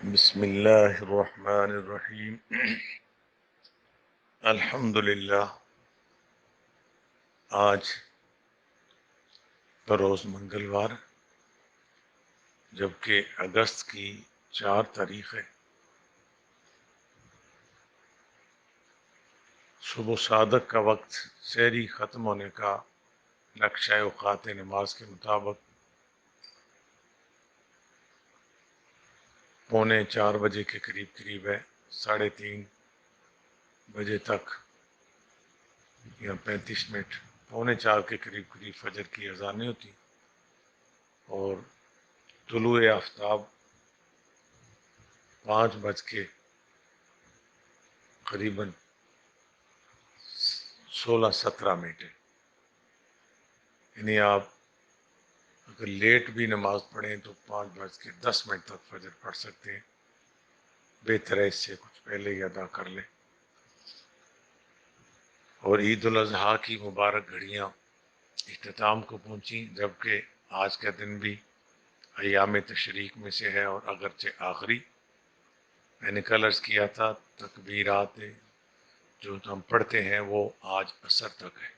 بسم اللہ الرحمن الرحیم الحمد للہ۔ آج بروز منگلوار، جبکہ اگست کی 4 تاریخ ہے۔ صبح صادق کا وقت سحری ختم ہونے کا نقشہ اوقات نماز کے مطابق 3:45 کے قریب ہے۔ 3:30 بجے تک یا 35 منٹ، 3:45 کے قریب فجر کی اذانیں ہوتی اور طلوع آفتاب 5 بج کے قریباً 16-17 منٹ ہے۔ یعنی آپ اگر لیٹ بھی نماز پڑھیں تو 5:10 تک فجر پڑھ سکتے ہیں۔ بہتر ہے اس سے کچھ پہلے ہی ادا کر لیں۔ اور عید الاضحیٰ کی مبارک گھڑیاں اختتام کو پہنچی، جبکہ آج کا دن بھی ایام تشریق میں سے ہے، اور اگرچہ آخری میں نے کل عرض کیا تھا تکبیرات جو ہم پڑھتے ہیں وہ آج عصر تک ہے۔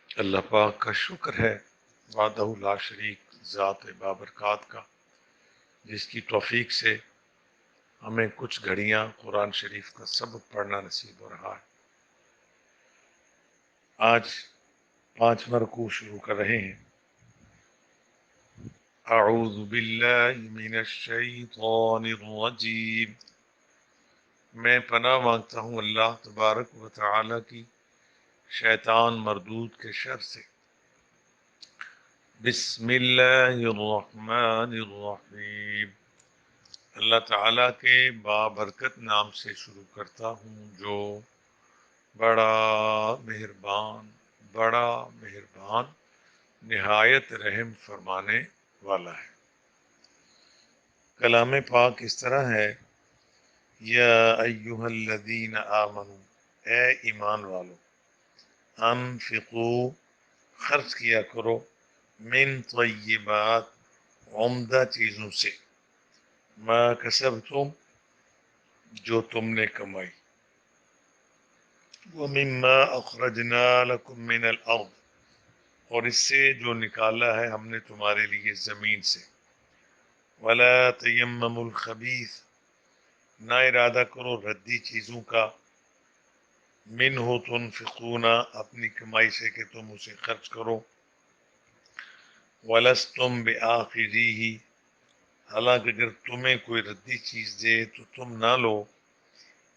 اللہ پاک کا شکر ہے، وحدہ لا شریک ذات بابرکات کا، جس کی توفیق سے ہمیں کچھ گھڑیاں قرآن شریف کا سبق پڑھنا نصیب ہو رہا ہے۔ آج 5واں رکوع شروع کر رہے ہیں۔ اعوذ باللہ من الشیطان الرجیم، میں پناہ مانگتا ہوں اللہ تبارک و تعالی کی شیطان مردود کے شر سے۔ بسم اللہ الرحمن الرحیم، اللہ تعالیٰ کے بابرکت نام سے شروع کرتا ہوں جو بڑا مہربان نہایت رحم فرمانے والا ہے۔ کلام پاک اس طرح ہے، یا ایہا الذین آمنوا، اے ایمان والو، انفقوا، خرچ کیا کرو، من طیبات، عمدہ چیزوں سے، ما کسبتم، جو تم نے کمائی، ومما اخرجنا لکم من الارض، اور اس سے جو نکالا ہے ہم نے تمہارے لیے زمین سے، ولا تیمموا الخبیث، نہ ارادہ کرو ردی چیزوں کا، منہ تنفقون، اپنی کمائی سے کہ تم اسے خرچ کرو، ولستم بآخذیہ، حالانکہ اگر تمہیں کوئی ردی چیز دے تو تم نہ لو،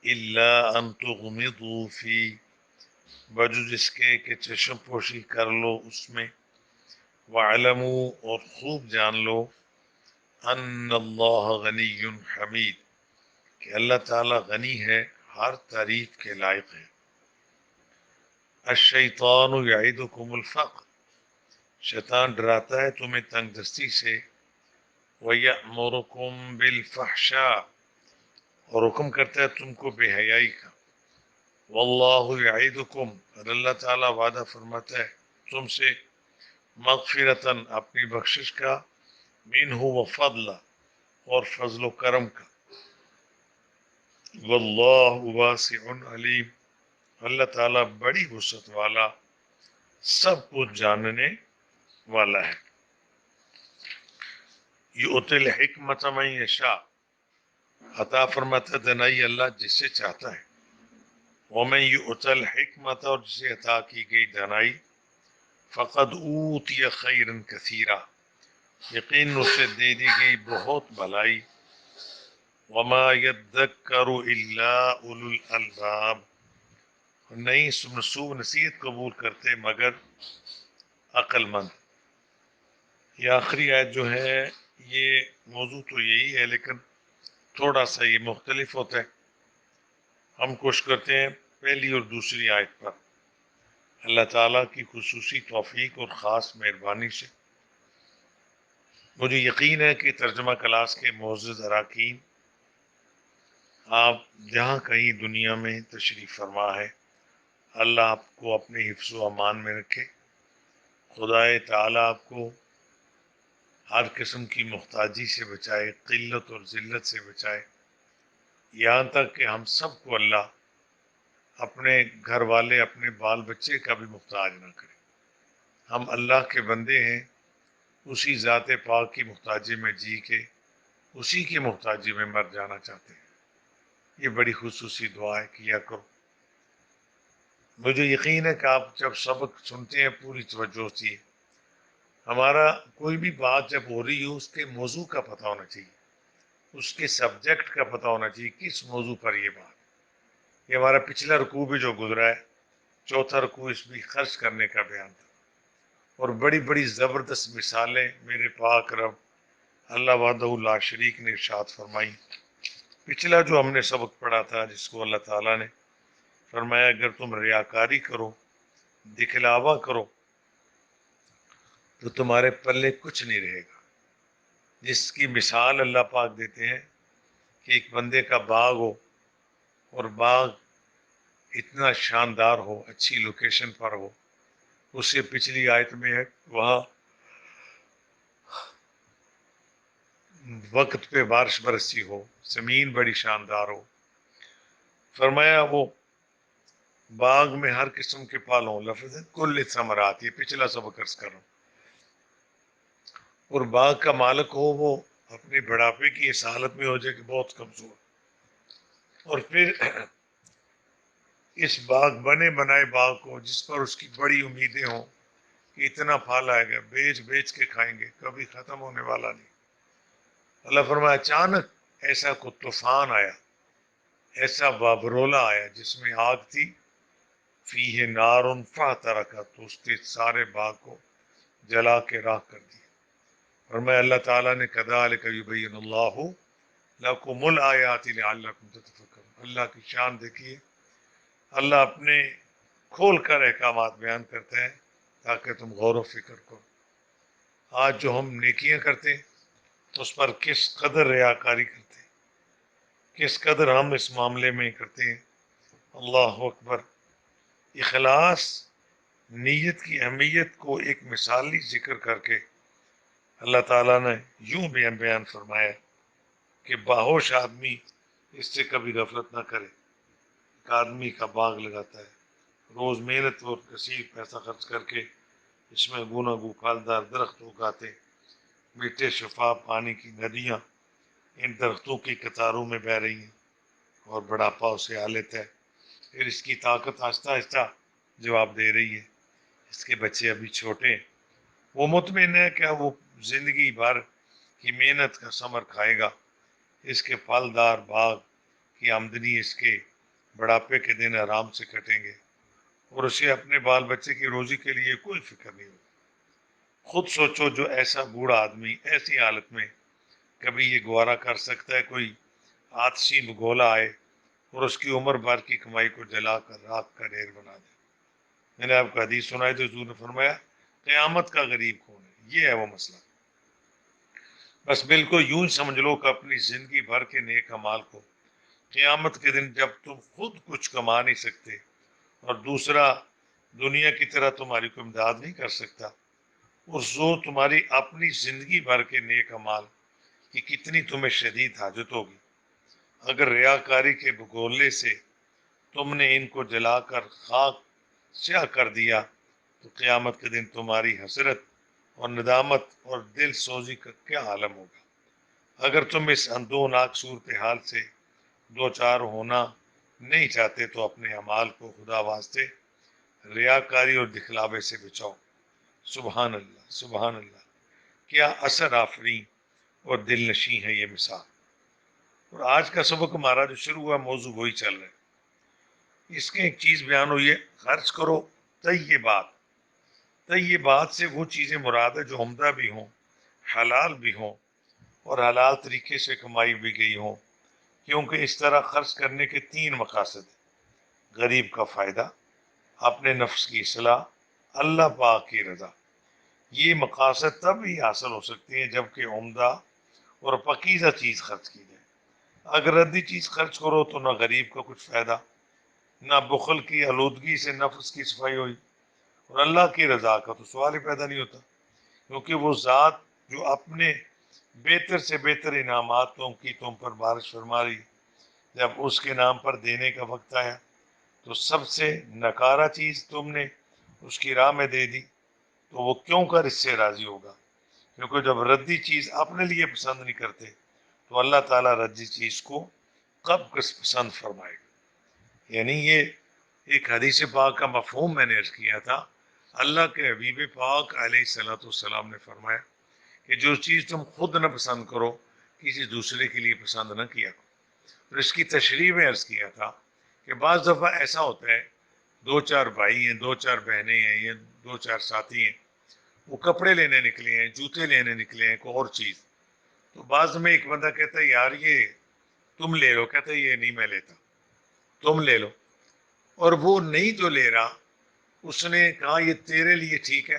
الا ان تغمضوا فی، بجز اس کے کہ چشم پوشی کر لو اس میں، وَاعْلَمُوا، اور خوب جان لو، ان اللہ غنی حمید، کہ اللہ تعالی غنی ہے، ہر تعریف کے لائق ہے۔ الشیطان یعدکم الفقر، شیطان ڈراتا ہے تمہیں تنگ دستی سے، وَيَأْمُرُكُمْ بِالْفَحْشَاءِ، اور حکم کرتا ہے تم کو بے حیائی کا، واللہ یعدکم، اور اللہ تعالیٰ وعدہ فرماتا ہے تم سے، مغفرتاً، اپنی بخشش کا، منہ وفضلا، اور فضل و کرم کا، واللہ واسع علیم، اللہ تعالیٰ بڑی وسعت والا، سب کچھ جاننے والا ہے۔ یؤتی الحکمت من یشاء، عطا فرماتا دنائی اللہ جس سے چاہتا ہے، ومن یؤت الحکمت، اور جسے عطا کی گئی دانائی، فقد اوتی خیرا کثیرا، یقین اسے دے دی گئی بہت بھلائی، وما یذکر الا اولو الالباب، نہیں نصوح نصیحت قبول کرتے مگر عقل مند۔ یہ آخری آیت جو ہے یہ موضوع تو یہی ہے، لیکن تھوڑا سا یہ مختلف ہوتا ہے۔ ہم کوشش کرتے ہیں پہلی اور دوسری آیت پر اللہ تعالیٰ کی خصوصی توفیق اور خاص مہربانی سے۔ مجھے یقین ہے کہ ترجمہ کلاس کے معزز اراکین، آپ جہاں کہیں دنیا میں تشریف فرما ہے، اللہ آپ کو اپنے حفظ و امان میں رکھے۔ خدا تعالیٰ آپ کو ہر قسم کی محتاجی سے بچائے، قلت اور ذلت سے بچائے، یہاں تک کہ ہم سب کو اللہ اپنے گھر والے، اپنے بال بچے کا بھی محتاج نہ کرے۔ ہم اللہ کے بندے ہیں، اسی ذات پاک کی محتاجی میں جی کے اسی کی محتاجی میں مر جانا چاہتے ہیں۔ یہ بڑی خصوصی دعا ہے، کیا کرو۔ مجھے یقین ہے کہ آپ جب سبق سنتے ہیں پوری توجہ ہوتی ہے۔ ہمارا کوئی بھی بات جب ہو رہی ہو، اس کے موضوع کا پتہ ہونا چاہیے، اس کے سبجیکٹ کا پتہ ہونا چاہیے، کس موضوع پر یہ بات۔ یہ ہمارا پچھلا رکوع بھی جو گزرا ہے، چوتھا رکوع، اس بھی خرچ کرنے کا بیان تھا، اور بڑی بڑی زبردست مثالیں میرے پاک رب اللہ وحدہ لا شریک نے ارشاد فرمائی۔ پچھلا جو ہم نے سبق پڑھا تھا، جس کو اللہ تعالیٰ نے فرمایا اگر تم ریاکاری کرو، دکھلاوا کرو، تو تمہارے پلے کچھ نہیں رہے گا۔ جس کی مثال اللہ پاک دیتے ہیں کہ ایک بندے کا باغ ہو، اور باغ اتنا شاندار ہو، اچھی لوکیشن پر ہو، اس سے پچھلی آیت میں ہے وہاں وقت پہ بارش برسی ہو، زمین بڑی شاندار ہو، فرمایا وہ باغ میں ہر قسم کے پھل ہوں، لفظ کل ثمرات، یہ پچھلا سبق عرض کر رہا ہوں، اور باغ کا مالک ہو وہ اپنے بڑھاپے کی اس حالت میں ہو جائے کہ بہت کمزور، اور پھر اس باغ بنے بنائے باغ کو جس پر اس کی بڑی امیدیں ہوں کہ اتنا پھل آئے گا، بیچ بیچ کے کھائیں گے، کبھی ختم ہونے والا نہیں۔ اللہ فرمایا اچانک ایسا کو طوفان آیا، ایسا بابرولا آیا جس میں آگ تھی، فیہ نار فاحترقت، تو اس نے سارے باغ کو جلا کے راکھ کر دیا۔ فرمایا اللہ تعالیٰ نے کذالک یبین اللہ لکم الآیات لعلکم تتفکرون۔ اللہ کی شان دیکھیے، اللہ اپنے کھول کر احکامات بیان کرتے ہیں تاکہ تم غور و فکر کرو۔ آج جو ہم نیکیاں کرتے ہیں اس پر کس قدر ریاکاری کرتے ہیں، کس قدر ہم اس معاملے میں کرتے ہیں۔ اللہ اکبر۔ اخلاص، نیت کی اہمیت کو ایک مثالی ذکر کر کے اللہ تعالیٰ نے یوں بیان فرمایا کہ باہوش آدمی اس سے کبھی غفلت نہ کرے۔ ایک آدمی کا باغ لگاتا ہے، روز محنت اور کثیر پیسہ خرچ کر کے اس میں گوناگو پھلدار درخت اگاتے، میٹھے شفاف پانی کی ندیاں ان درختوں کی قطاروں میں بہہ رہی ہیں، اور بڑھاپا اسے آ لیتا ہے، پھر اس کی طاقت آہستہ آہستہ جواب دے رہی ہے، اس کے بچے ابھی چھوٹے ہیں، وہ مطمئن ہے کہ وہ زندگی بھر کی محنت کا ثمر کھائے گا، اس کے پھلدار باغ کی آمدنی اس کے بڑھاپے کے دن آرام سے کٹیں گے، اور اسے اپنے بال بچے کی روزی کے لیے کوئی فکر نہیں ہوگی۔ خود سوچو، جو ایسا بوڑھا آدمی ایسی حالت میں کبھی یہ گوارا کر سکتا ہے کوئی آتشی بگولا آئے اور اس کی عمر بھر کی کمائی کو جلا کر راکھ کا ڈھیر بنا دے۔ میں نے آپ کو حدیث سنائی تو حضور نے فرمایا قیامت کا غریب کون ہے، یہ ہے وہ مسئلہ۔ بس بالکل یوں سمجھ لو کہ اپنی زندگی بھر کے نیک اعمال کو قیامت کے دن جب تم خود کچھ کما نہیں سکتے اور دوسرا دنیا کی طرح تمہاری کوئی امداد نہیں کر سکتا، اور جو تمہاری اپنی زندگی بھر کے نیک اعمال کی کتنی تمہیں شدید حاجت ہوگی، اگر ریاکاری کے بگولے سے تم نے ان کو جلا کر خاک سیاہ کر دیا تو قیامت کے دن تمہاری حسرت اور ندامت اور دل سوزی کا کیا عالم ہوگا۔ اگر تم اس اندوناک صورتحال سے دو چار ہونا نہیں چاہتے تو اپنے اعمال کو خدا واسطے ریاکاری اور دکھلاوے سے بچاؤ۔ سبحان اللہ، سبحان اللہ، کیا اثر آفرین اور دل نشیں ہے یہ مثال۔ اور آج کا سبق ہمارا جو شروع ہوا موضوع وہی چل رہا ہے۔ اس کے ایک چیز بیان ہوئی ہے، خرچ کرو طیبات۔ طیبات سے وہ چیزیں مراد ہے جو عمدہ بھی ہوں، حلال بھی ہوں، اور حلال طریقے سے کمائی بھی گئی ہوں، کیونکہ اس طرح خرچ کرنے کے تین مقاصد ہیں: غریب کا فائدہ، اپنے نفس کی اصلاح، اللہ پاک کی رضا۔ یہ مقاصد تب ہی حاصل ہو سکتے ہیں جبکہ عمدہ اور پاکیزہ چیز خرچ کی جائے۔ اگر ردی چیز خرچ کرو تو نہ غریب کا کچھ فائدہ، نہ بخل کی آلودگی سے نفس کی صفائی ہوئی، اور اللہ کی رضا کا تو سوال ہی پیدا نہیں ہوتا، کیونکہ وہ ذات جو اپنے بہتر سے بہتر انعاماتوں کی تم پر بارش فرما رہی، جب اس کے نام پر دینے کا وقت آیا تو سب سے نکارا چیز تم نے اس کی راہ میں دے دی، تو وہ کیوں کر اس سے راضی ہوگا؟ کیونکہ جب ردی چیز اپنے لیے پسند نہیں کرتے تو اللہ تعالیٰ ردی چیز کو کب کس پسند فرمائے گا؟ یعنی یہ ایک حدیث پاک کا مفہوم میں نے عرض کیا تھا۔ اللہ کے حبیب پاک علیہ الصلوۃ والسلام نے فرمایا کہ جو چیز تم خود نہ پسند کرو کسی دوسرے کے لیے پسند نہ کیا کرو۔ اور اس کی تشریح میں عرض کیا تھا کہ بعض دفعہ ایسا ہوتا ہے، دو چار بھائی ہیں، دو چار بہنیں ہیں، یا دو چار ساتھی ہیں، وہ کپڑے لینے نکلے ہیں، جوتے لینے نکلے ہیں، کوئی اور چیز، تو بعض میں ایک بندہ کہتا ہے یار یہ تم لے لو، کہتا ہے یہ نہیں میں لیتا، تم لے لو، اور وہ نہیں جو لے رہا اس نے کہا یہ تیرے لیے ٹھیک ہے،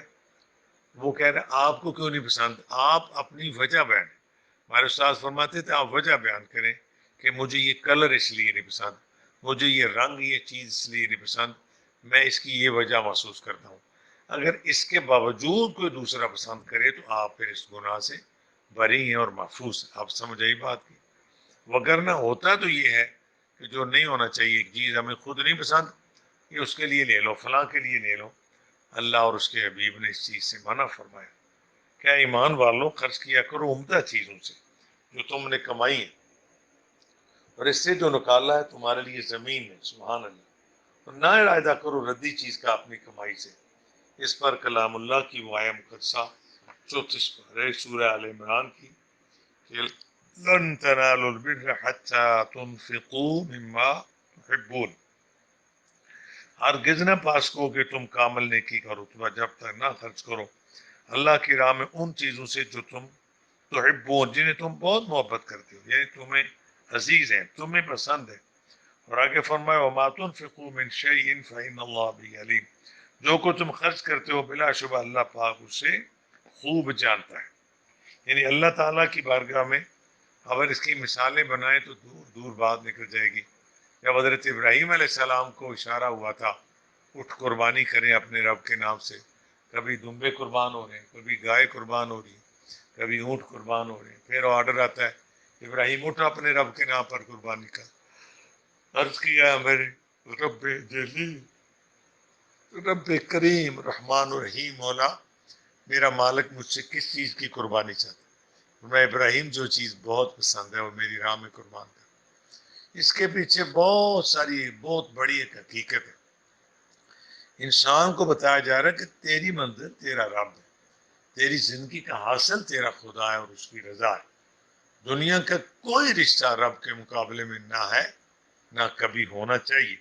وہ کہہ رہا آپ کو کیوں نہیں پسند؟ آپ اپنی وجہ بیان، ہمارے استاد فرماتے تھے آپ وجہ بیان کریں کہ مجھے یہ کلر اس لیے نہیں پسند، مجھے یہ رنگ یہ چیز اس لیے نہیں پسند، میں اس کی یہ وجہ محسوس کرتا ہوں۔ اگر اس کے باوجود کوئی دوسرا پسند کرے تو آپ پھر اس گناہ سے بری ہیں اور محفوظ ہیں۔ آپ سمجھ آئی بات کی؟ وگرنہ ہوتا تو یہ ہے کہ جو نہیں ہونا چاہیے، ایک چیز ہمیں خود نہیں پسند، یہ اس کے لیے لے لو، فلاں کے لیے لے لو۔ اللہ اور اس کے حبیب نے اس چیز سے منع فرمایا۔ کیا ایمان والوں خرچ کیا کرو عمدہ چیزوں سے جو تم نے کمائی ہے، اور اس سے جو نکالا ہے تمہارے لیے زمین ہے، سبحان اللہ، اور نہ ارادہ کرو ردی چیز کا اپنی کمائی سے۔ اس پر کلام اللہ کی وہ آیہ مقدسہ 34 پارہ سورہ آل عمران کی کہ لن تنالوا البر حتى تنفقوا مما تحبون، ہرگز نہ پاس کو کہ تم کامل نیکی کرو تو جب تک نہ خرچ کرو اللہ کی راہ میں ان چیزوں سے جو تم تحبون، جنہیں تم بہت محبت کرتے ہو، یعنی تمہیں عزیز ہیں، تمہیں پسند ہے۔ اور آگے فرمایا وما تنفقوا من شيء فإن الله به علیم، جو کو تم خرچ کرتے ہو بلا شبہ اللہ پاک اسے خوب جانتا ہے۔ یعنی اللہ تعالیٰ کی بارگاہ میں اگر اس کی مثالیں بنائیں تو دور دور بات نکل جائے گی۔ جب حضرت ابراہیم علیہ السلام کو اشارہ ہوا تھا اٹھ قربانی کریں اپنے رب کے نام سے، کبھی دمبے قربان ہو رہے ہیں، کبھی گائے قربان ہو رہی ہے، کبھی اونٹ قربان ہو رہے ہیں، پھر آرڈر آتا ہے ابراہیم اٹھ اپنے رب کے نام پر قربانی کر۔ عرض کیا میرے رب جلیل، رب کریم رحمان الرحیم مولا، میرا مالک مجھ سے کس چیز کی قربانی چاہتا ہے؟ میں ابراہیم جو چیز بہت پسند ہے وہ میری راہ میں قربان کر۔ اس کے پیچھے بہت ساری بہت بڑی ایک حقیقت ہے۔ انسان کو بتایا جا رہا ہے کہ تیری منزل تیرا رب ہے، تیری زندگی کا حاصل تیرا خدا ہے اور اس کی رضا ہے۔ دنیا کا کوئی رشتہ رب کے مقابلے میں نہ ہے نہ کبھی ہونا چاہیے۔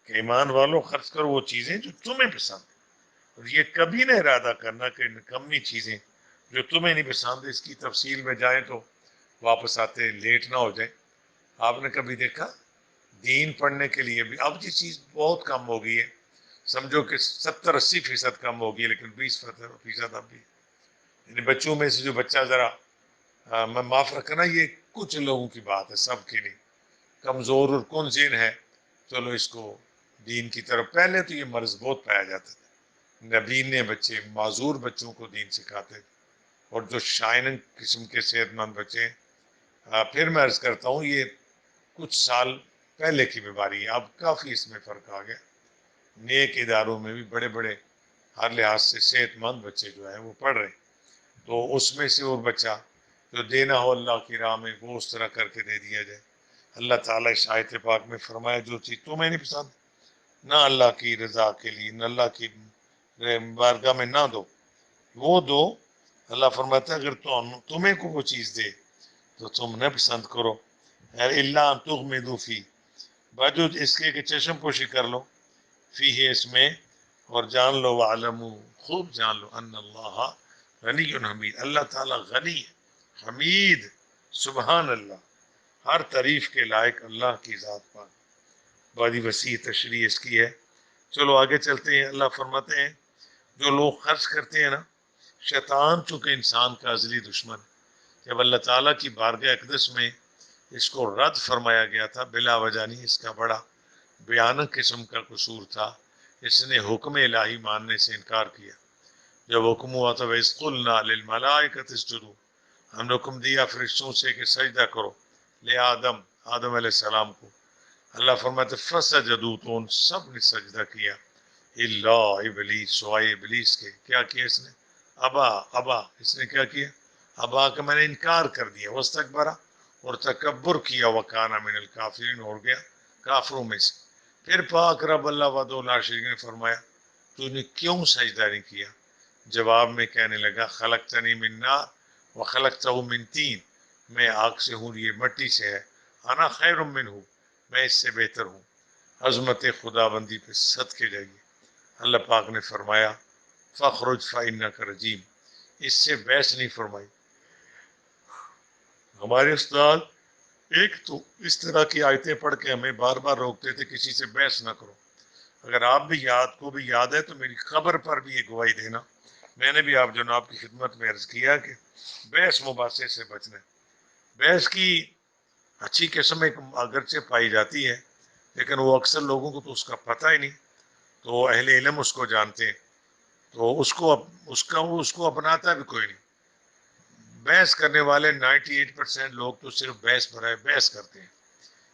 کہ ایمان والوں خرچ کرو وہ چیزیں جو تمہیں پسند ہیں، اور یہ کبھی نہ ارادہ کرنا کہ نکمی چیزیں جو تمہیں نہیں پسند، اس کی تفصیل میں جائیں تو واپس آتے لیٹ نہ ہو جائیں۔ آپ نے کبھی دیکھا دین پڑھنے کے لیے بھی اب یہ چیز بہت کم ہو گئی ہے، سمجھو کہ 70-80% کم ہو گئی ہے، لیکن 20% اب بھی، یعنی بچوں میں سے جو بچہ ذرا میں معاف رکھنا، یہ کچھ لوگوں کی بات ہے، سب کے لیے کمزور اور کن ذہن ہے، چلو اس کو دین کی طرف، پہلے تو یہ مرض بہت پایا جاتا تھا، نبی نے بچے معذور بچوں کو دین سکھاتے تھے، اور جو شائن قسم کے صحت مند بچے ہیں، پھر میں عرض کرتا ہوں یہ کچھ سال پہلے کی بیماری ہے، اب کافی اس میں فرق آ گیا، نیک اداروں میں بھی بڑے بڑے ہر لحاظ سے صحت مند بچے جو ہیں وہ پڑھ رہے ہیں، تو اس میں سے اور بچہ جو دینا ہو اللہ کی راہ میں وہ اس طرح کر کے دے دیا جائے۔ اللہ تعالیٰ اس آیت پاک میں فرمایا جو چیز تمہیں نہیں پسند نہ اللہ کی رضا کے لیے، نہ اللہ کی بارگاہ میں نہ دو، وہ دو۔ اللہ فرماتا ہے اگر تمہیں کو وہ چیز دے تو تم نہ پسند کرو، اللہ ان تغمضوا فی، باوجود اس کے کہ چشم پوشی کر لو، فی ہے اس میں، اور جان لو وعلموا، خوب جان لو، ان اللہ غنی حمید، اللہ تعالیٰ غنی ہے حمید، سبحان اللہ، ہر تعریف کے لائق اللہ کی ذات پاک، بڑی وسیع تشریح اس کی ہے۔ چلو آگے چلتے ہیں۔ اللہ فرماتے ہیں جو لوگ خرچ کرتے ہیں نا، شیطان چونکہ انسان کا ازلی دشمن، جب اللہ تعالیٰ کی بارگاہ اقدس میں اس کو رد فرمایا گیا تھا بلا وجہ نہیں، اس کا بڑا بھیانک قسم کا قصور تھا، اس نے حکم الہی ماننے سے انکار کیا۔ جب حکم ہوا تھا وَإِذْ قُلْنَا لِلْمَلَائِكَةِ اسْجُدُوا، ہم نے حکم دیا فرشتوں سے کہ سجدہ کرو لے آدم علیہ السلام کو. اللہ فرماتے فسجدوا، تو ان سب نے سجدہ کیا الا ابلیس، سوائے ابلیس کے. کیا کیا اس نے؟ ابا اس نے کیا کیا؟ ابا کا میں نے انکار کر دیا، واستکبر، اور تکبر کیا، وکانا من الکافرین، ہو گیا کافروں میں سے. پھر پاک رب اللہ وحدہ لا شریک نے فرمایا تو نے کیوں سجدہ نہیں کیا؟ جواب میں کہنے لگا خلقتنی من نار وخلقتہ من طین، میں آگ سے ہوں یہ مٹی سے ہے، انا خیر منہ، میں اس سے بہتر ہوں. عظمت خدا بندی پہ صدقے جائیے. اللہ پاک نے فرمایا فخرج فإنک رجیم، اس سے بحث نہیں فرمائی. ہمارے استاد ایک تو اس طرح کی آیتیں پڑھ کے ہمیں بار بار روکتے تھے کسی سے بحث نہ کرو. اگر آپ بھی کو بھی یاد ہے تو میری قبر پر بھی یہ گواہی دینا. میں نے بھی آپ جناب کی خدمت میں عرض کیا کہ بحث مباحثے سے بچنا ہے. بحث کی اچھی قسم ایک اگرچہ پائی جاتی ہے، لیکن وہ اکثر لوگوں کو تو اس کا پتہ ہی نہیں. تو اہل علم اس کو جانتے ہیں، تو اس کو اپناتا بھی کوئی نہیں. بحث کرنے والے 98% لوگ تو صرف بحث برائے بحث کرتے ہیں.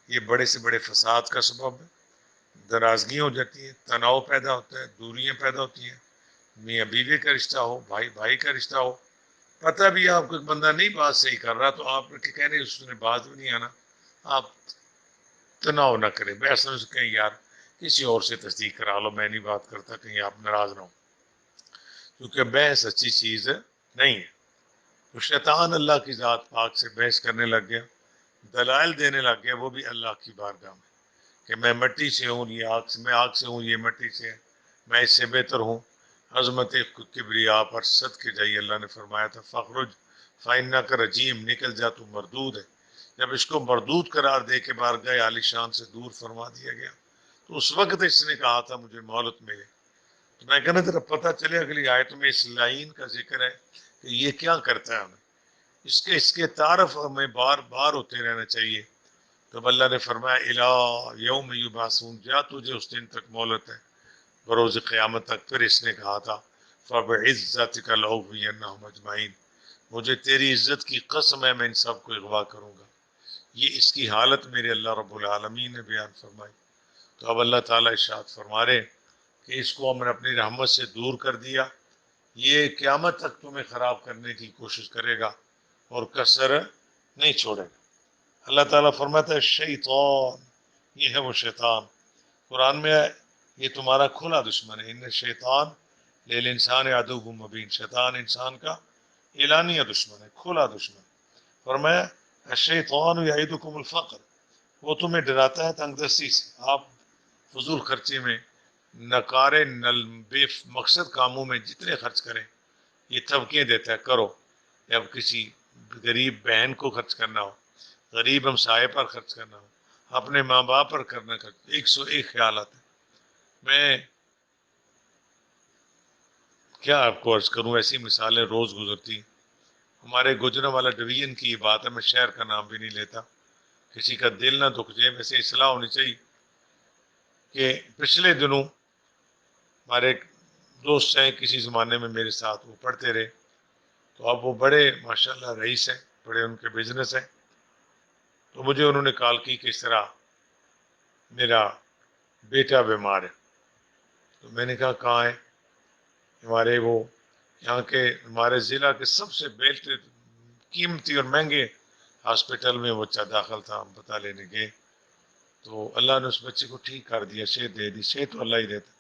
یہ بڑے سے بڑے فساد کا سبب ہے. درازگیاں ہو جاتی ہیں، تناؤ پیدا ہوتا ہے، دوریاں پیدا ہوتی ہیں. میاں بیوی کا رشتہ ہو، بھائی بھائی کا رشتہ ہو، پتہ بھی آپ کو ایک بندہ نہیں بات صحیح کر رہا تو آپ کہہ رہے اس نے بات بھی نہیں آنا. آپ تناؤ نہ کریں، بحث میں سے کہیں یار کسی اور سے تصدیق کرا لو، میں نہیں بات کرتا، کہیں آپ ناراض نہ ہو. کیونکہ بحث اچھی چیز نہیں ہے. تو شیطان اللہ کی ذات پاک سے بحث کرنے لگ گیا، دلائل دینے لگ گیا، وہ بھی اللہ کی بارگاہ میں، کہ میں مٹی سے ہوں، یہ آگ سے، میں آگ سے ہوں، یہ مٹی سے ہے، میں اس سے بہتر ہوں. عظمت کبریا پر صدقے جائیے. اللہ نے فرمایا تھا فخرج فإنک رجیم، نکل جا تو مردود ہے. جب اس کو مردود قرار دے کے بارگاہ عالی شان سے دور فرما دیا گیا تو اس وقت اس نے کہا تھا مجھے مہلت ملے. تو میں کہنا ذرا پتہ چلے اگلی آیت میں اس لائن کا ذکر ہے کہ یہ کیا کرتا ہے. ہمیں اس کے تعارف ہمیں بار بار ہوتے رہنا چاہیے. تو اللہ نے فرمایا الی یوم یبعثون، جا تجھے اس دن تک مہلت ہے، بروز قیامت تک. پھر اس نے کہا تھا فبعزتک لأغوینہم اجمعین، مجھے تیری عزت کی قسم ہے میں ان سب کو اغوا کروں گا. یہ اس کی حالت میرے اللہ رب العالمین نے بیان فرمائی. تو اب اللہ تعالیٰ ارشاد فرما رہے کہ اس کو ہم نے اپنی رحمت سے دور کر دیا، یہ قیامت تک تمہیں خراب کرنے کی کوشش کرے گا اور کسر نہیں چھوڑے گا. اللہ تعالیٰ فرماتا ہے شیطان، یہ ہے وہ شیطان. قرآن میں ہے یہ تمہارا کھلا دشمن ہے. ان شیطان للانسان عدو مبین، شیطان انسان کا اعلانیہ دشمن ہے، کھلا دشمن. فرمایا الشیطان یعدکم الفقر، وہ تمہیں ڈراتا ہے تنگ دستی سے. آپ فضول خرچے میں، نکارے بے مقصد کاموں میں جتنے خرچ کریں یہ تھبکیں دیتا ہے کرو. جب کسی غریب بہن کو خرچ کرنا ہو، غریب ہمسائے پر خرچ کرنا ہو، اپنے ماں باپ پر کرنا خرچ، 101 خیالات ہیں. میں کیا آپ کو عرض کروں، ایسی مثالیں روز گزرتی. ہمارے گجرا والا ڈویژن کی یہ بات ہے، میں شہر کا نام بھی نہیں لیتا، کسی کا دل نہ دکھ جائے. ویسے اصلاح ہونی چاہیے کہ پچھلے دنوں ہمارے ایک دوست ہیں کسی زمانے میں میرے ساتھ، وہ پڑھتے رہے. تو اب وہ بڑے ماشاءاللہ رئیس ہیں، بڑے ان کے بزنس ہیں. تو مجھے انہوں نے کال کی کہ اس طرح میرا بیٹا بیمار ہے. تو میں نے کہا کہاں ہے؟ ہمارے وہ یہاں کے ہمارے ضلع کے سب سے بیسٹ قیمتی اور مہنگے ہاسپٹل میں بچہ داخل تھا. ہم پتہ لینے گئے تو اللہ نے اس بچے کو ٹھیک کر دیا، صحت دے دی. صحت تو اللہ ہی دیتا.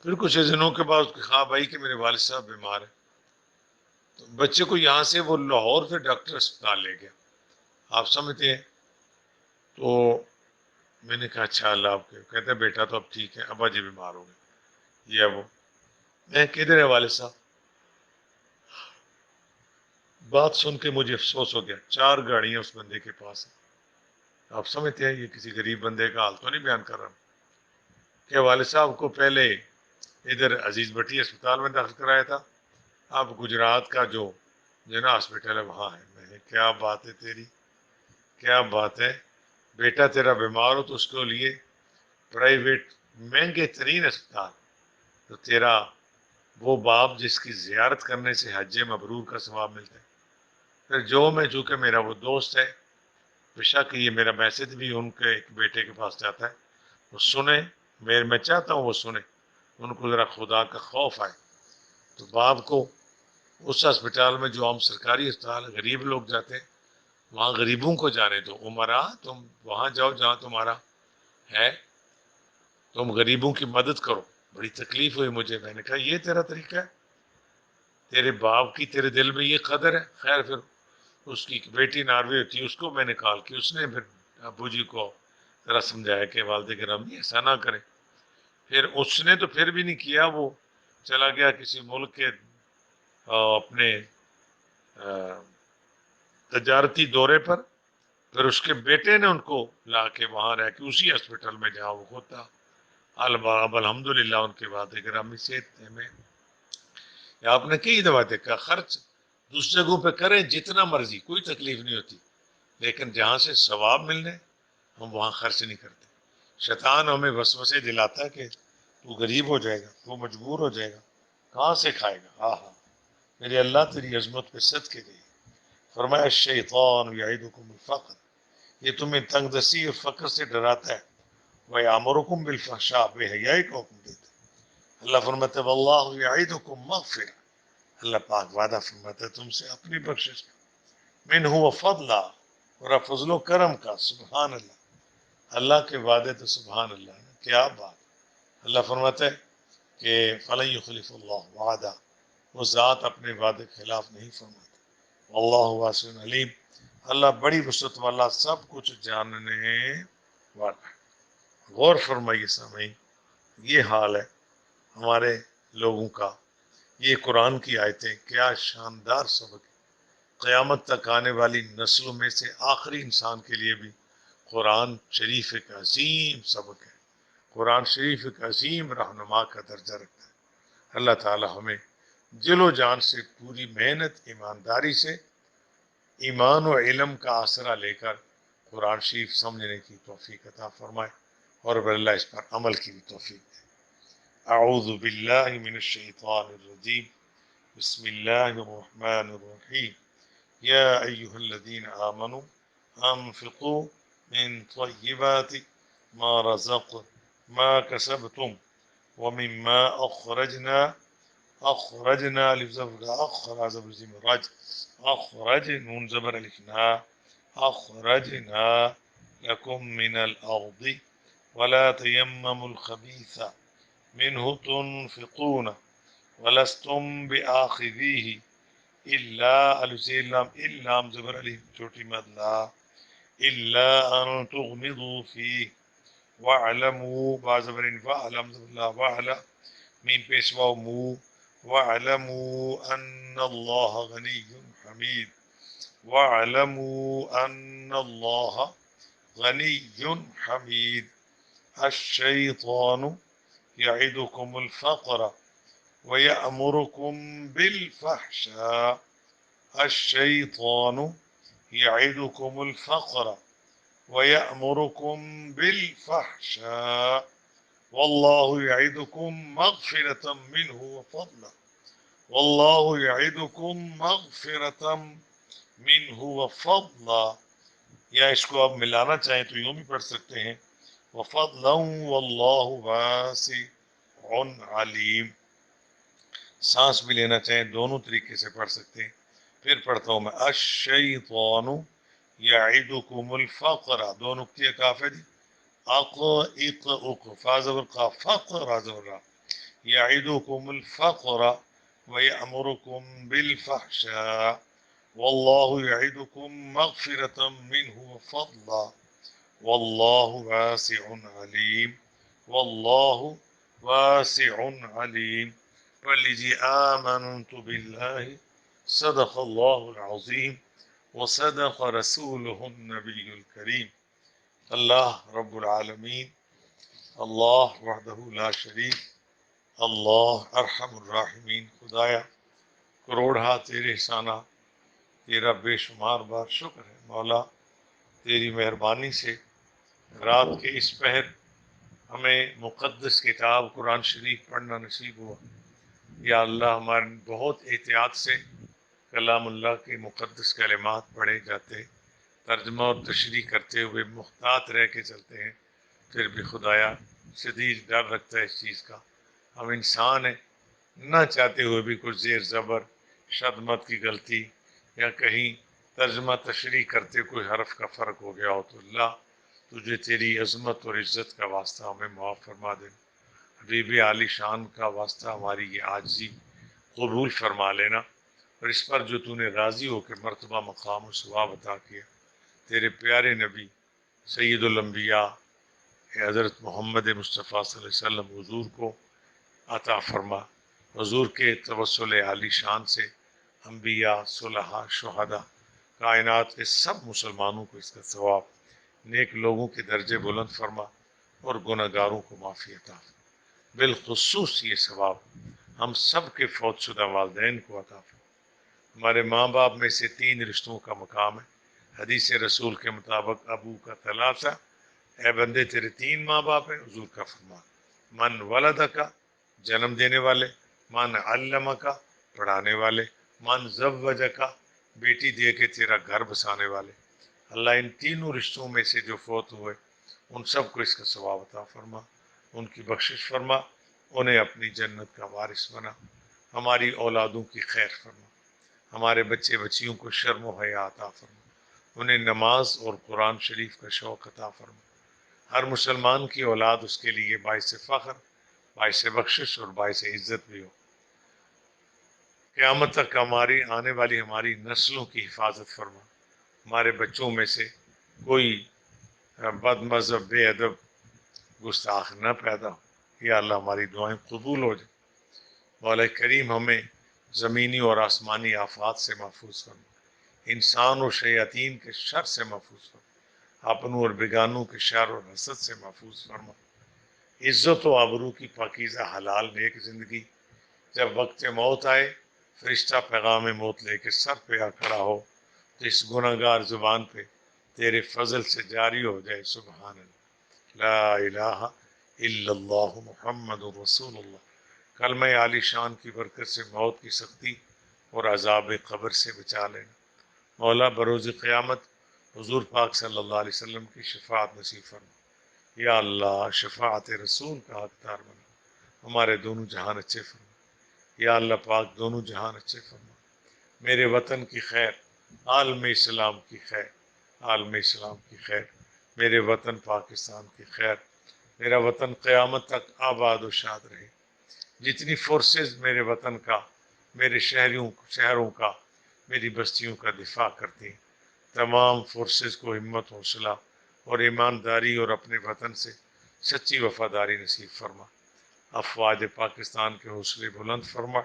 پھر کچھ دنوں کے بعد اس کی خواب آئی کہ میرے والد صاحب بیمار ہیں. تو بچے کو یہاں سے وہ لاہور سے ڈاکٹر اسپتال لے گیا، آپ سمجھتے ہیں. تو میں نے کہا اچھا اللہ آپ کے، کہتے ہیں بیٹا تو اب ٹھیک ہے، ابا جی بیمار ہو گئے یہ وہ. میں کدھر ہے والد صاحب؟ بات سن کے مجھے افسوس ہو گیا. 4 گاڑیاں اس بندے کے پاس ہیں. آپ سمجھتے ہیں یہ کسی غریب بندے کا حال تو نہیں بیان کر رہا ہوں کہ والد صاحب کو پہلے ادھر عزیز بٹی اسپتال میں داخل کرایا تھا، اب گجرات کا جو جنا ہاسپٹل ہے وہاں ہے. میں نے کیا بات ہے تیری، کیا بات ہے. بیٹا تیرا بیمار ہو تو اس کے لیے پرائیویٹ مہنگے ترین اسپتال، تو تیرا وہ باپ جس کی زیارت کرنے سے حج مبرور کا ثواب ملتا ہے۔ پھر جو میں چونکہ میرا وہ دوست ہے، بے شک یہ میرا میسج بھی ان کے ایک بیٹے کے پاس جاتا ہے، وہ سنیں، میں چاہتا ہوں وہ سنیں، ان کو ذرا خدا کا خوف آئے۔ تو باپ کو اس ہسپتال میں جو ہم سرکاری اسپتال غریب لوگ جاتے ہیں وہاں غریبوں کو جانے دو، عمرا تم وہاں جاؤ جہاں تمہارا ہے، تم غریبوں کی مدد کرو۔ بڑی تکلیف ہوئی مجھے، میں نے کہا یہ تیرا طریقہ ہے، تیرے باپ کی تیرے دل میں یہ قدر ہے۔ خیر پھر اس کی ایک بیٹی ناروے ہوتی ہے، اس کو میں نے کال کی، اس نے پھر ابو جی کو ذرا سمجھایا کہ والد گرامی ایسا نہ کرے۔ پھر اس نے تو پھر بھی نہیں کیا، وہ چلا گیا کسی ملک کے اپنے تجارتی دورے پر، پھر اس کے بیٹے نے ان کو لا کے وہاں رہ کے اسی ہاسپٹل میں جہاں وہ ہوتا اب الحمدللہ ان کے بعد گرامی صحت میں آپ نے کئی دفعہ دیکھا خرچ دوسری جگہوں پہ کریں جتنا مرضی، کوئی تکلیف نہیں ہوتی، لیکن جہاں سے ثواب ملنے ہم وہاں خرچ نہیں کرتے۔ شیطان ہمیں وسوسے دلاتا ہے کہ تو غریب ہو جائے گا، تو مجبور ہو جائے گا، کہاں سے کھائے گا؟ ہاں ہاں میرے اللہ تیری عظمت پہ صدقے گئی۔ فرمایا الشیطان یعدکم الفقر، یہ تمہیں تنگ دستی اور فقر سے ڈراتا ہے، وَیَأْمُرُکُم بِالْفَحْشَاءِ، بے حیائی کا حکم دیتا ہے۔ اللہ فرماتا ہے وَاللَّهُ یعدکم مغفرہ، اللہ پاک وعدہ فرماتا ہے تم سے اپنی بخشش کا، منہ وفضلا، اور فضل و کرم کا۔ سبحان اللہ، اللہ کے وعدے تو سبحان اللہ ہے، کیا بات۔ اللہ فرماتا ہے کہ فَلَن يُخْلِفَ اللَّهُ وعدہ، وہ ذات اپنے وعدے کے خلاف نہیں فرماتا۔ واللہ واسع علیم، اللہ بڑی وسعت والا، سب کچھ جاننے والا ہے۔ غور فرمائیے سامعین، یہ حال ہے ہمارے لوگوں کا۔ یہ قرآن کی آیتیں کیا شاندار سبق ہے، قیامت تک آنے والی نسلوں میں سے آخری انسان کے لیے بھی قرآن شریف ایک عظیم سبق ہے، قرآن شریف ایک عظیم رہنما کا درجہ رکھتا ہے۔ اللہ تعالی ہمیں دل و جان سے پوری محنت ایمانداری سے ایمان و علم کا آسرا لے کر قرآن شریف سمجھنے کی توفیق عطا فرمائے، اور اللہ اس پر عمل کی بھی توفیق دے۔ اعوذ باللہ من الشیطان الرجیم، بسم اللہ الرحمن الرحیم، یا ایہا الذین آمنوا انفقوا من طیبات ما کسبتم ومما اخرجنا اخرج نون زبر الفنا اخرجنا لكم من الارض ولا تيمموا الخبيث منه تنفقون ولستم بآخذيه الا الا زبر الف چھوٹی مد لا الا ان تغمضوا فيه واعلموا با زبر واعلم زبر لا واعلم میم پیشوا مو واعلموا ان اللہ غنی حمید واعلموا ان اللہ غنی حمید الشیطان یعدکم الفقر ویأمرکم بالفحشاء الشیطان یعدکم الفقر ویأمرکم بالفحشاء واللہ یعدکم مغفرۃ منہ وفضلا واللہ یعدکم مغفرۃ منہ وفضلا، یا اس کو آپ ملانا چاہیں تو یوں بھی پڑھ سکتے ہیں وفضلا واللہ واسع علیم، سانس بھی لینا چاہیں دونوں طریقے سے پڑھ سکتے ہیں۔ پھر پڑھتا ہوں میں الشیطان یعدکم الفقر، دو نقطے کاف ہے جی، فازور کا فقر را یعدکم الفقر ویأمرکم بالفحشاء واللہ یعدکم مغفرۃ منہ وفضلا واللہ واسع علیم، واللہ واسع علیم۔ پڑھ لیجیے آمنت باللہ صدق اللہ العظیم وصدق رسولہ النبی الکریم۔ اللہ رب العالمین، اللہ وحدہ لا شریک، اللہ ارحم الراحمین، خدایا کروڑہا تیرے احسانہ، تیرا بے شمار بار شکر ہے مولا، تیری مہربانی سے رات کے اس پہر ہمیں مقدس کتاب قرآن شریف پڑھنا نصیب ہوا۔ یا اللہ ہمارے بہت احتیاط سے کلام اللہ کے مقدس کلمات پڑھے جاتے، ترجمہ اور تشریح کرتے ہوئے محتاط رہ کے چلتے ہیں، پھر بھی خدایا شدید ڈر رکھتا ہے اس چیز کا، ہم انسان ہیں، نہ چاہتے ہوئے بھی کچھ زیر زبر شد مت کی غلطی یا کہیں ترجمہ تشریح کرتے کوئی حرف کا فرق ہو گیا ہو تو اللہ تجھے تیری عظمت اور عزت کا واسطہ ہمیں معاف فرما دے، حبیب عالی شان کا واسطہ ہماری یہ عاجزی قبول فرما لینا، اور اس پر جو تو نے راضی ہو کے مرتبہ مقام و ثواب عطا کیا، تیرے پیارے نبی سید الانبیاء حضرت محمد مصطفیٰ صلی اللہ علیہ وسلم حضور کو عطا فرما، حضور کے توسل عالی شان سے انبیاء، صلحاء، شہداء، کائنات کے سب مسلمانوں کو اس کا ثواب، نیک لوگوں کے درجے بلند فرما اور گناہ گاروں کو معافی عطا فرما، بالخصوص یہ ثواب ہم سب کے فوت شدہ والدین کو عطا فرما۔ ہمارے ماں باپ میں سے 3 رشتوں کا مقام ہے، حدیث رسول کے مطابق ابو کا ثلاثہ، اے بندے تیرے 3 ماں باپ ہیں، حضور کا فرمان، من ولد کا جنم دینے والے، من علم کا پڑھانے والے، من زوج کا بیٹی دے کے تیرا گھر بسانے والے، اللہ ان تینوں رشتوں میں سے جو فوت ہوئے ان سب کو اس کا ثواب عطا فرما، ان کی بخشش فرما، انہیں اپنی جنت کا وارث بنا، ہماری اولادوں کی خیر فرما، ہمارے بچے بچیوں کو شرم و حیا عطا فرما، انہیں نماز اور قرآن شریف کا شوق عطا فرما، ہر مسلمان کی اولاد اس کے لیے باعث فخر، باعث بخشش اور باعث عزت بھی ہو، قیامت تک آنے والی ہماری نسلوں کی حفاظت فرما، ہمارے بچوں میں سے کوئی بد مذہب، بے ادب، گستاخ نہ پیدا ہو، یا اللہ ہماری دعائیں قبول ہو جائیں، مولا کریم ہمیں زمینی اور آسمانی آفات سے محفوظ فرما، انسان اور شیاطین کے شر سے محفوظ فرما، اپنوں اور بیگانوں کے شر اور حسد سے محفوظ فرما، عزت و آبرو کی پاکیزہ حلال نیک زندگی، جب وقت موت آئے فرشتہ پیغام موت لے کے سر پہ آ کھڑا ہو تو اس گناہ گار زبان پہ تیرے فضل سے جاری ہو جائے، سبحان اللہ، لا الہ الا اللہ محمد رسول اللہ، کلمہ عالی شان کی برکت سے موت کی سختی اور عذاب قبر سے بچا لینا، مولا بروز قیامت حضور پاک صلی اللہ علیہ وسلم کی شفاعت نصیب فرما، یا اللہ شفاعت رسول کا حقدار بنا، ہمارے دونوں جہان اچھے فرما، یا اللہ پاک دونوں جہان اچھے فرما، میرے وطن کی خیر، عالم اسلام کی خیر، عالم اسلام کی خیر، میرے وطن پاکستان کی خیر، میرا وطن قیامت تک آباد و شاد رہے، جتنی فورسز میرے وطن کا، میرے شہروں کا، میری بستیوں کا دفاع کرتی ہیں، تمام فورسز کو ہمت، حوصلہ اور ایمانداری اور اپنے وطن سے سچی وفاداری نصیب فرما، افواج پاکستان کے حوصلے بلند فرما،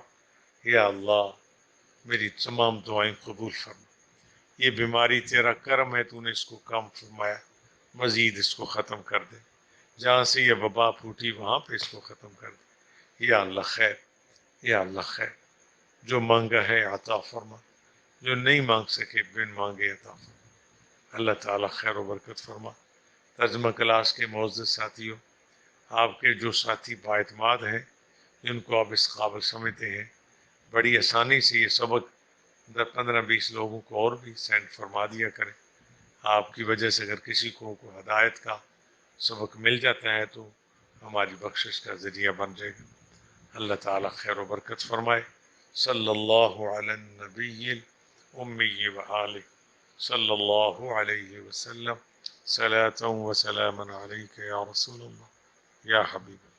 یا اللہ میری تمام دعائیں قبول فرما، یہ بیماری تیرا کرم ہے، تو نے اس کو کم فرمایا، مزید اس کو ختم کر دے، جہاں سے یہ وبا پھوٹی وہاں پہ اس کو ختم کر دے، یا اللہ خیر، یا اللہ خیر، جو مانگا ہے عطا فرما، جو نہیں مانگ سکے بن مانگے عطا فرما، اللہ تعالیٰ خیر و برکت فرما، ترجمہ کلاس کے معزز ساتھیوں، آپ کے جو ساتھی باعتماد ہیں جن کو آپ اس قابل سمجھتے ہیں، بڑی آسانی سے یہ سبق 15-20 لوگوں کو اور بھی سینڈ فرما دیا کریں، آپ کی وجہ سے اگر کسی کو ہدایت کا سبق مل جاتا ہے تو ہماری بخشش کا ذریعہ بن جائے گا، اللہ تعالیٰ خیر و برکت فرمائے، صلی اللہ علی النبی الامی وآلہ صلی اللہ علیہ وسلم، صلاۃ و سلاما علیک یا رسول اللہ یا حبیب اللہ۔